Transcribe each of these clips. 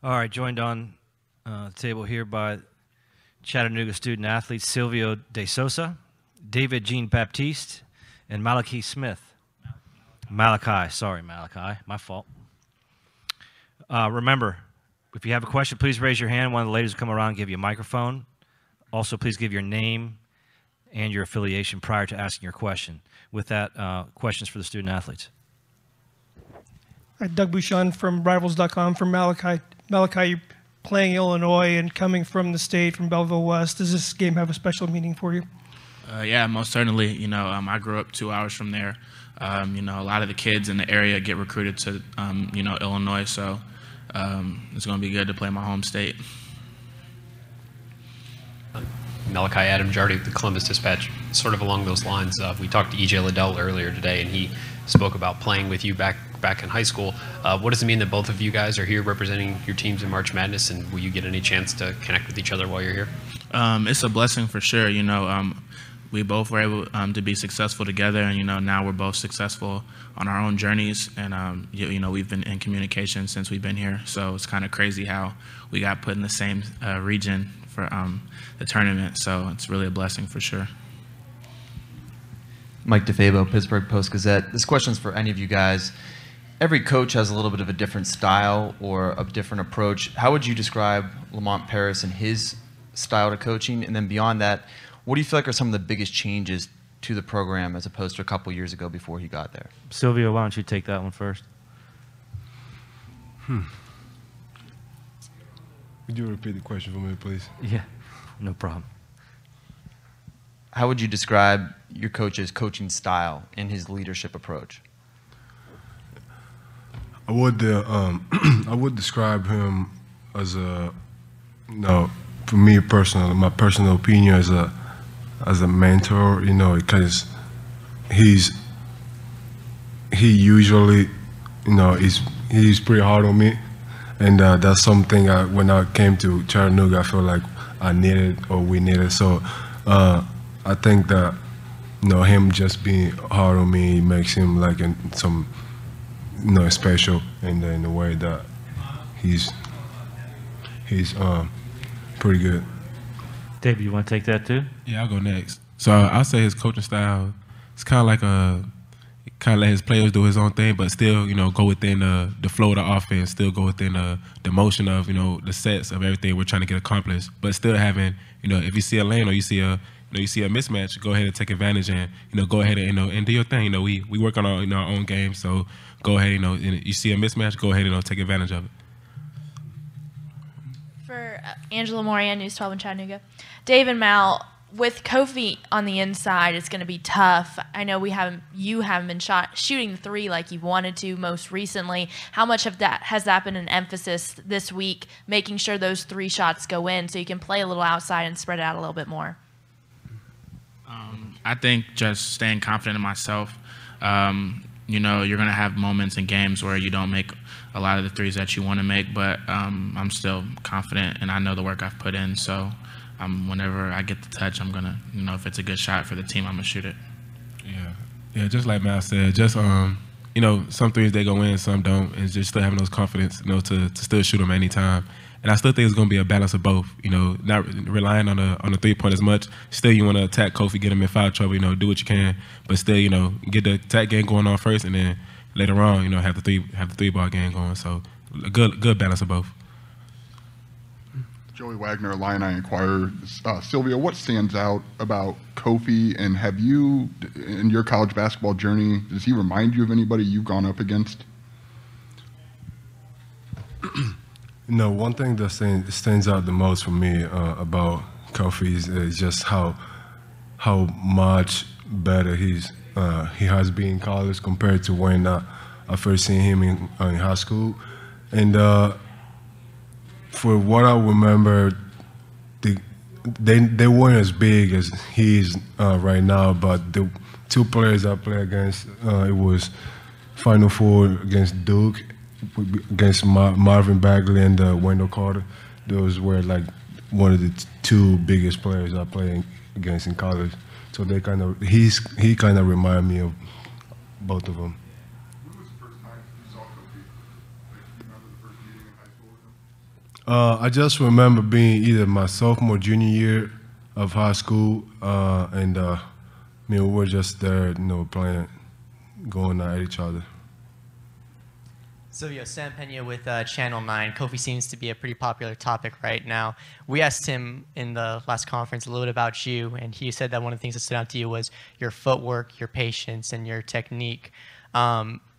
All right, joined on the table here by Chattanooga student athletes Silvio De Sousa, David Jean-Baptiste, and Malachi Smith. Malachi, my fault. Remember, if you have a question, please raise your hand. One of the ladies will come around and give you a microphone. Also, please give your name and your affiliation prior to asking your question. With that, questions for the student athletes. Doug Bouchon from Rivals.com. From Malachi, you're playing Illinois and coming from the state, from Belleville West. Does this game have a special meaning for you? Yeah, most certainly. You know, I grew up 2 hours from there. You know, a lot of the kids in the area get recruited to, you know, Illinois, so it's going to be good to play my home state. Malachi, Adam Jardy, the Columbus Dispatch, sort of along those lines. We talked to E.J. Liddell earlier today, and he spoke about playing with you back in high school. What does it mean that both of you guys are here representing your teams in March Madness, and will you get any chance to connect with each other while you're here? It's a blessing for sure. You know, we both were able to be successful together, and you know, now we're both successful on our own journeys, and you know, we've been in communication since we've been here. So it's kind of crazy how we got put in the same region for the tournament. So it's really a blessing for sure. Mike DeFabo, Pittsburgh Post-Gazette. This question's for any of you guys. Every coach has a little bit of a different style or a different approach. How would you describe Lamont Paris and his style to coaching? And then beyond that, what do you feel like are some of the biggest changes to the program as opposed to a couple years ago before he got there? Silvio, why don't you take that one first? Would you repeat the question for me, please? Yeah, no problem. How would you describe your coach's coaching style and his leadership approach? I would I would describe him as a, you know, for me personally, my personal opinion as a mentor, you know, because he usually, you know, he's pretty hard on me, and that's something when I came to Chattanooga, I feel like I needed, or we needed. So I think that, you know, him just being hard on me makes him like some, you know, special in the way that he's pretty good. David, you want to take that too? Yeah, I'll go next. So I'll say his coaching style, it's kind of like kind of let his players do his own thing, but still, you know, go within the flow of the offense, still go within the motion of, you know, the sets of everything we're trying to get accomplished, but still having, you know, if you see a lane or you see a mismatch, go ahead and take advantage and, you know, go ahead and, you know, and do your thing. You know, we work on our, you know, our own game, so go ahead, you know, you see a mismatch, go ahead and, you know, take advantage of it. For Angela Moran, News 12 in Chattanooga. Dave and Mal, with Kofi on the inside, it's going to be tough. I know you haven't been shooting the three like you wanted to most recently. How much of that has that been an emphasis this week, making sure those 3 shots go in so you can play a little outside and spread it out a little bit more? I think just staying confident in myself. You know, you're going to have moments in games where you don't make a lot of the threes that you want to make, but I'm still confident, and I know the work I've put in. So whenever I get the touch, I'm going to, you know, if it's a good shot for the team, I'm going to shoot it. Yeah, just like Mal said, just, you know, some threes they go in, some don't, and just still having those confidence, you know, to still shoot them anytime. And I still think it's going to be a balance of both, you know, not relying on the three-point as much. Still, you want to attack Kofi, get him in foul trouble, you know, do what you can, but still, you know, get the attack game going on first, and then later on, you know, have the three-ball game going. So a good balance of both. Joey Wagner, Illini Inquirer. Silvio, what stands out about Kofi, and have you, in your college basketball journey, does he remind you of anybody you've gone up against? You know, one thing that stands out the most for me about Kofi is just how much better he has been in college compared to when I first seen him in high school. And for what I remember, they weren't as big as he is right now, but the 2 players I played against, it was Final Four against Duke, against Marvin Bagley and Wendell Carter. Those were like one of the 2 biggest players I played against in college. So he kind of reminded me of both of them. When was the first time you saw Kofi? Like, do you remember the first meeting in high school with him? I just remember being either my sophomore, junior year of high school, and we were just there, playing, going at each other. Silvio, Sam Pena with Channel 9. Kofi seems to be a pretty popular topic right now. We asked him in the last conference a little bit about you, and he said that one of the things that stood out to you was your footwork, your patience, and your technique.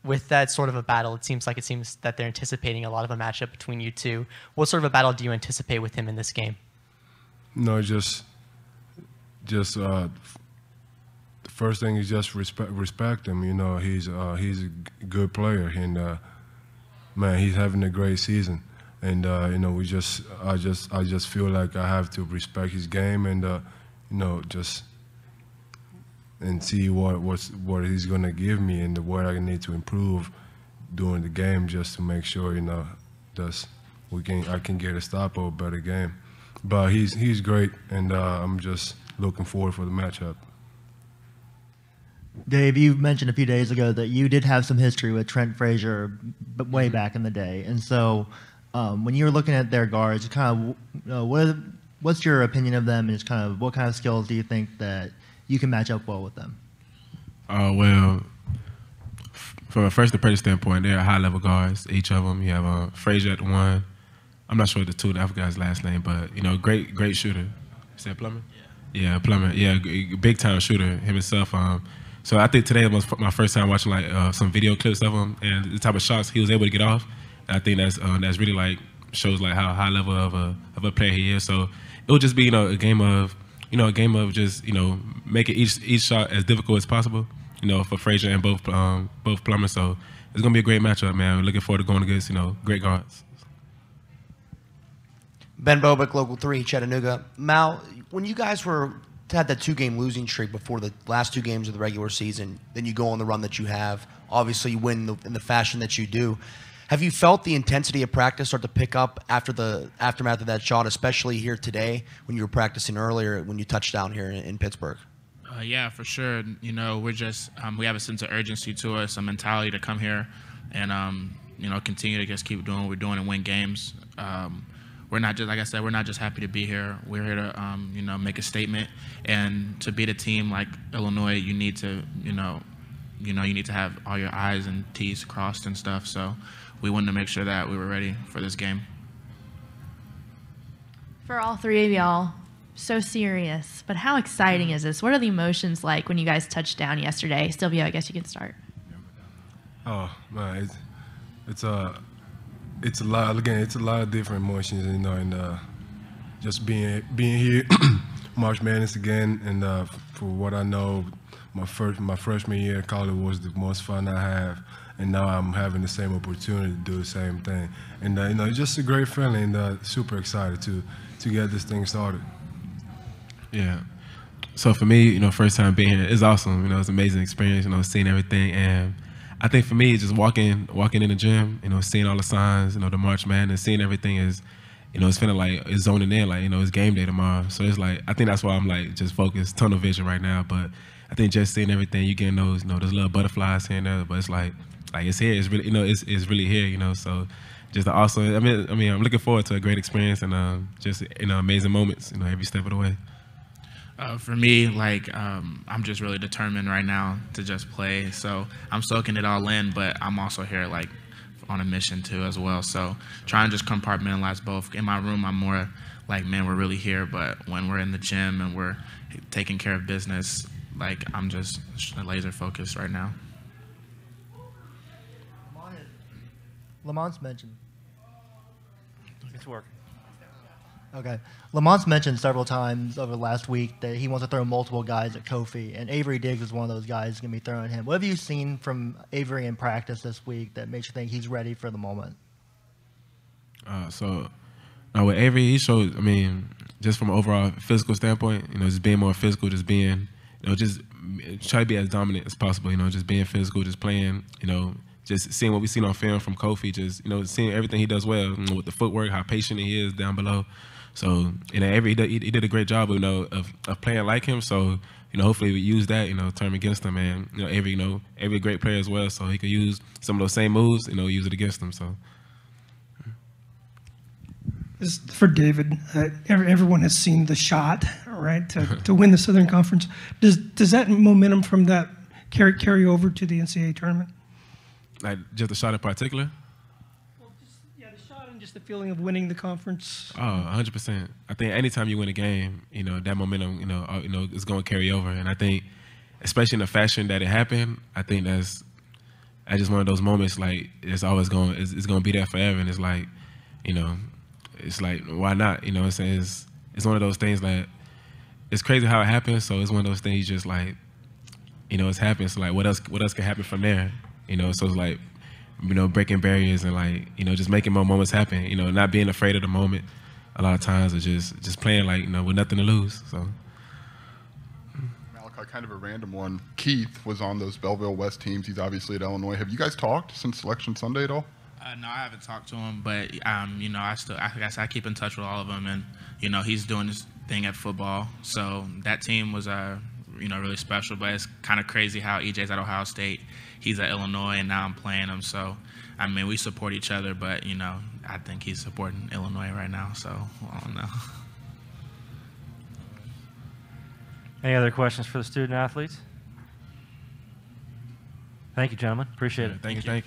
With that sort of a battle, it seems that they're anticipating a lot of a matchup between you two. What sort of a battle do you anticipate with him in this game? No, just the first thing is just respect him. He's a good player, and man, he's having a great season. And I just feel like I have to respect his game, and and see what he's gonna give me and what I need to improve during the game, just to make sure I can get a stop or a better game. But he's great, and I'm just looking forward for the matchup. Dave, you mentioned a few days ago that you did have some history with Trent Frazier, but way back in the day. And so, when you were looking at their guards, kind of, what's your opinion of them, and just kind of what kind of skills do you think that you can match up well with them? Well, from a first impression standpoint, they're high-level guards, each of them. You have Frazier at the one. I'm not sure the two, I forgot his last name, but great shooter. Is that Plummer? Yeah, Plummer. Yeah, big-time shooter himself. So I think today was my first time watching some video clips of him and the type of shots he was able to get off. And I think that's really shows how high level of a player he is. So it would just be a game of just making each shot as difficult as possible. For Frazier and both Plummer. So it's gonna be a great matchup, man. We're looking forward to going against great guards. Ben Bobick, Local 3, Chattanooga. Mal, when you guys had that 2-game losing streak before the last 2 games of the regular season, then you go on the run that you have. Obviously, you win in the fashion that you do. Have you felt the intensity of practice start to pick up after the aftermath of that shot, especially here today when you were practicing earlier when you touched down here in Pittsburgh? Yeah, for sure. We're just we have a sense of urgency to us, a mentality to come here and continue to just keep doing what we're doing and win games. We're not just, like I said, we're not just happy to be here. We're here to make a statement, and to beat a team like Illinois, you need to you need to have all your I's and T's crossed and stuff. So we wanted to make sure that we were ready for this game. For all three of y'all, so serious, but how exciting is this? What are the emotions like when you guys touched down yesterday? Silvio, I guess you can start. Oh man, it's a lot. Again, it's a lot of different emotions, and just being here, March Madness again, and for what I know, my freshman year at college was the most fun I have, and now I'm having the same opportunity to do the same thing, and it's just a great feeling, and super excited to get this thing started. Yeah. So for me, first time being here, it's awesome. It's an amazing experience. Seeing everything, and I think for me, just walking in the gym, seeing all the signs, the March Madness, seeing everything is, it's feeling like it's zoning in, it's game day tomorrow. So it's I think that's why I'm just focused, tunnel vision right now. But I think just seeing everything, you getting those, those little butterflies here and there. But it's it's here. It's really, it's really here. So just the awesome. I mean, I'm looking forward to a great experience and just amazing moments, every step of the way. For me, I'm just really determined right now to just play. So I'm soaking it all in, but I'm also here on a mission too as well. So trying to just compartmentalize both. In my room, I'm more man, we're really here. But when we're in the gym and we're taking care of business, I'm just laser focused right now. Lamont's mentioned. It's working. Okay. Lamont's mentioned several times over the last week that he wants to throw multiple guys at Kofi, and Avery Diggs is one of those guys who's going to be throwing him. What have you seen from Avery in practice this week that makes you think he's ready for the moment? With Avery, he showed, just from an overall physical standpoint, just being more physical, just being, just try to be as dominant as possible, just being physical, just playing, just seeing what we've seen on film from Kofi, just, seeing everything he does well, with the footwork, how patient he is down below. So, Avery, he did a great job, of playing like him. So, hopefully we use that, turn against him. And, Avery a great player as well, so he could use some of those same moves, use it against him. So. This is for David. Everyone has seen the shot, right, to win the Southern Conference. Does that momentum from that carry over to the NCAA tournament? Like just the shot in particular? Well, the shot and just the feeling of winning the conference. Oh, 100%. I think anytime you win a game, that momentum, is going to carry over. And I think, especially in the fashion that it happened, I think that's just one of those moments. Like it's always going to be there forever. And it's like, it's like why not? What I'm saying? It's one of those things that it's crazy how it happens. So it's one of those things just like, it's happened. So like what else can happen from there? So it's like, breaking barriers and like, just making more moments happen. Not being afraid of the moment. A lot of times, or just playing like, with nothing to lose. So. Malachi, kind of a random one. Keith was on those Belleville West teams. He's obviously at Illinois. Have you guys talked since Selection Sunday at all? No, I haven't talked to him, but I keep in touch with all of them, and he's doing his thing at football. So that team was really special. But it's kind of crazy how EJ's at Ohio State, he's at Illinois, and now I'm playing him. So I mean, we support each other, but I think he's supporting Illinois right now. So I don't know. Any other questions for the student athletes? Thank you, gentlemen. Appreciate it. Thank you.